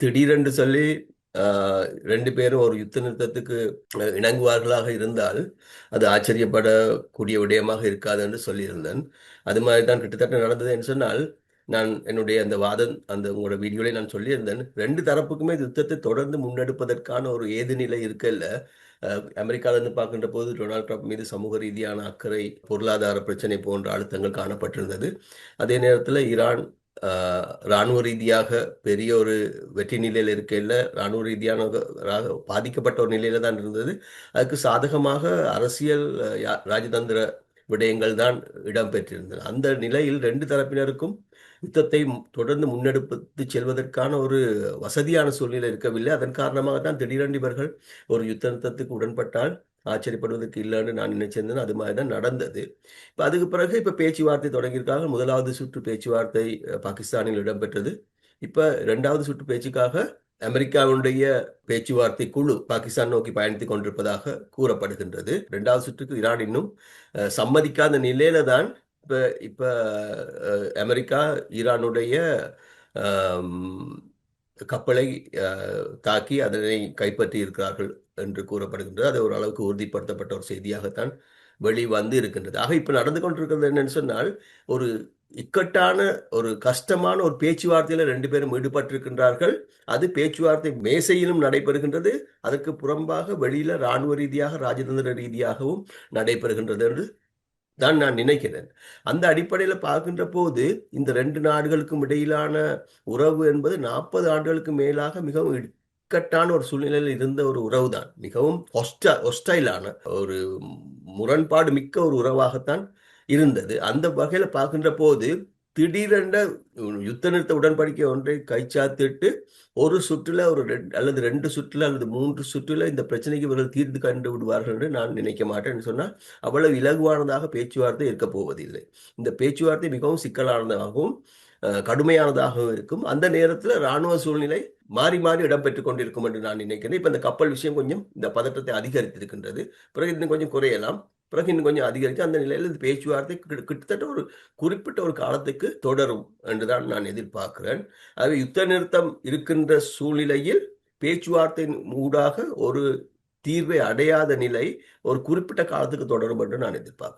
திடீரென்று சொல்லி ஆ 2 பேரும் ஒரு யுத்த நிறுத்தத்துக்கு இணங்குவார்களாக இருந்தால், அது ஆச்சரியப்படக்கூடிய விடயமாக இருக்காது என்று சொல்லியிருந்தேன். அது மாதிரி தான் கிட்டத்தட்ட நடந்தது என்று சொன்னால், நான் என்னுடைய அந்த வாதம் அந்த உங்களோட வீடியோவிலே நான் சொல்லியிருந்தேன். 2 தரப்புக்குமே யுத்தத்தை தொடர்ந்து முன்னெடுப்பதற்கான ஒரு ஏதுநிலை இருக்கல்ல. அ அமெரிக்காவிலிருந்து பார்க்கின்ற போது டொனால்ட் ட்ரம்ப் மீது சமூக ரீதியான அக்கறை, பொருளாதார பிரச்சனை போன்ற அழுத்தங்கள் காணப்பட்டிருந்தது. அதே நேரத்தில ஈரான் அ ராணுவ ரீதியாக பெரிய ஒரு வெற்றி நிலையில இருக்கையில, ராணுவ பாதிக்கப்பட்ட ஒரு நிலையில தான் இருந்தது. அதுக்கு சாதகமாக அரசியல் ராஜதந்திர விடயங்கள் தான் இடம்பெற்றிருந்தன. அந்த நிலையில் 2 தரப்பினருக்கும் யுத்தத்தை தொடர்ந்து முன்னெடுத்துச் செல்வதற்கான ஒரு வசதியான சூழ்நிலை இருக்கவில்லை. அதன் காரணமாக தான் திடீரென்று இவர்கள் ஒரு யுத்த நிறுத்தத்துக்கு உடன்பட்டால் ஆச்சரியப்படுவதற்கு இல்லன்னு நான் நினைச்சிருந்தேன். அது மாரி தான் நடந்தது. இப்ப அதுக்கு பிறகு பேச்சுவார்த்தை தொடங்கியிருக்காங்க. 1வது சுற்று பேச்சுவார்த்தை பாகிஸ்தானில் இடம்பெற்றது. இப்ப 2வது சுற்று பேச்சுக்காக அமெரிக்காவினுடைய பேச்சுவார்த்தை குழு பாகிஸ்தான் நோக்கி பயணித்துக் கொண்டிருப்பதாக கூறப்படுகின்றது. 2வது சுற்றுக்கு ஈரான் இன்னும் சம்மதிக்காத நிலையில தான் இப்ப இப்ப அ அமெரிக்கா ஈரானுடைய அம் கப்பலை அ தாக்கி அதனை கைப்பற்றி இருக்கிறார்கள் என்று கூறப்படுகின்றது. அது ஓரளவுக்கு உறுதிப்படுத்தப்பட்ட ஒரு செய்தியாகத்தான் வெளிவந்து இருக்கின்றது. ஆக இப்ப நடந்து கொண்டிருக்கிறது என்னன்னு சொன்னால், ஒரு இக்கட்டான, ஒரு கஷ்டமான ஒரு பேச்சுவார்த்தையில 2 பேரும் ஈடுபட்டிருக்கின்றார்கள். அது பேச்சுவார்த்தை மேசையிலும் நடைபெறுகின்றது. அதற்கு புறம்பாக வெளியில ராணுவ ரீதியாக, ராஜதந்திர ரீதியாகவும் நடைபெறுகின்றது என்று தான் நான் நினைக்கிறேன். அந்த அடிப்படையில பார்க்கின்ற போது, இந்த 2 நாடுகளுக்கும் இடையிலான உறவு என்பது 40 ஆண்டுகளுக்கு மேலாக மிகவும் இக்கட்டான ஒரு சூழ்நிலையில் இருந்த ஒரு உறவு தான். மிகவும் ஹொஸ்டைலான ஒரு முரண்பாடு மிக்க ஒரு உறவாகத்தான் இருந்தது. அந்த வகையில பார்க்கின்ற போது, திடீரென்ற யுத்த நிறுத்த உடன்படிக்கை ஒன்றை கைச்சாத்திட்டு, ஒரு சுற்றுல ஒரு அல்லது 2 சுற்றுல அல்லது 3 சுற்றுல இந்த பிரச்சனைக்கு இவர்கள் தீர்வு கண்டு விடுவார்கள் என்று நான் நினைக்க மாட்டேன் சொன்னா அவ்வளவு இலகுவானதாக பேச்சுவார்த்தை இருக்கப் போவதில்லை. இந்த பேச்சுவார்த்தை மிகவும் சிக்கலானதாகவும், கடுமையானதாகவும் இருக்கும். அந்த நேரத்தில ராணுவ சூழ்நிலை மாறி, மாறி இடம்பெற்றுக் கொண்டிருக்கும் என்று நான் நினைக்கிறேன். இப்ப இந்த கப்பல் விஷயம் கொஞ்சம் இந்த பதற்றத்தை அதிகரித்திருக்கின்றது. பிறகு இன்னும் கொஞ்சம் குறையலாம். பிறகு இன்னும் கொஞ்சம் அதிகரித்து அந்த நிலையில இந்த பேச்சுவார்த்தை கிட்டத்தட்ட ஒரு குறிப்பிட்ட ஒரு காலத்துக்கு தொடரும் என்று தான் நான் எதிர்பார்க்கிறேன். ஆகவே யுத்த நிறுத்தம் இருக்கின்ற சூழ்நிலையில் பேச்சுவார்த்தையின் ஊடாக ஒரு தீர்வை அடையாத நிலை ஒரு குறிப்பிட்ட காலத்துக்கு தொடரும் என்று நான் எதிர்பார்க்கிறேன்.